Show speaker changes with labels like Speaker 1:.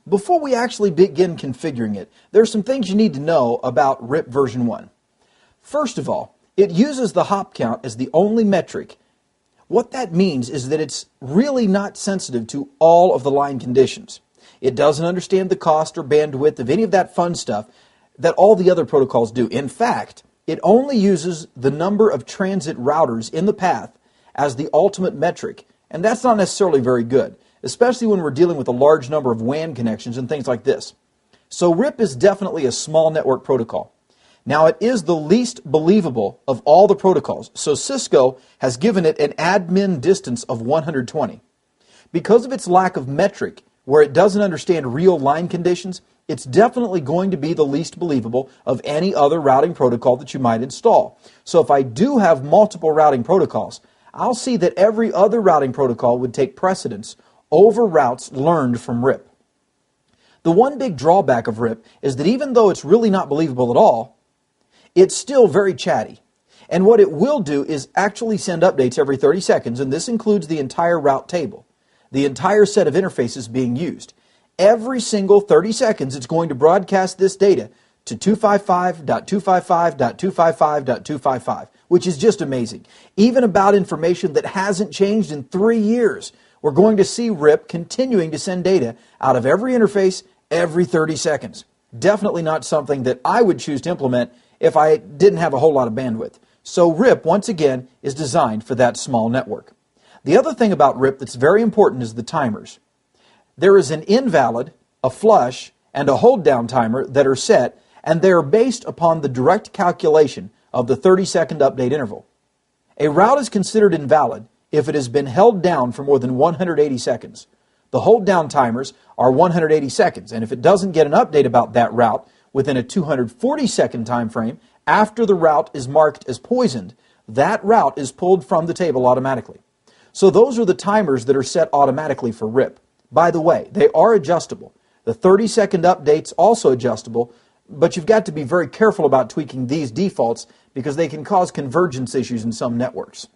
Speaker 1: Before we actually begin configuring it, there are some things you need to know about RIP version 1. First of all, it uses the hop count as the only metric. What that means is that it's really not sensitive to all of the line conditions. It doesn't understand the cost or bandwidth of any of that fun stuff that all the other protocols do. In fact, it only uses the number of transit routers in the path as the ultimate metric, and that's not necessarily very good, especially when we're dealing with a large number of WAN connections and things like this. So RIP is definitely a small network protocol. Now, it is the least believable of all the protocols, so Cisco has given it an admin distance of 120. Because of its lack of metric, where it doesn't understand real line conditions, it's definitely going to be the least believable of any other routing protocol that you might install. So if I do have multiple routing protocols, I'll see that every other routing protocol would take precedence over routes learned from RIP. The one big drawback of RIP is that even though it's really not believable at all, it's still very chatty. And what it will do is actually send updates every 30 seconds, and this includes the entire route table, the entire set of interfaces being used. Every single 30 seconds, it's going to broadcast this data to 255.255.255.255, which is just amazing. Even about information that hasn't changed in 3 years, we're going to see RIP continuing to send data out of every interface every 30 seconds. Definitely not something that I would choose to implement if I didn't have a whole lot of bandwidth. So RIP, once again, is designed for that small network. The other thing about RIP that's very important is the timers. There is an invalid, a flush, and a hold down timer that are set, and they are based upon the direct calculation of the 30-second update interval. A route is considered invalid if it has been held down for more than 180 seconds. The hold down timers are 180 seconds, and if it doesn't get an update about that route within a 240-second time frame after the route is marked as poisoned, that route is pulled from the table automatically. So those are the timers that are set automatically for RIP. By the way, they are adjustable. The 30-second update's also adjustable, but you've got to be very careful about tweaking these defaults because they can cause convergence issues in some networks.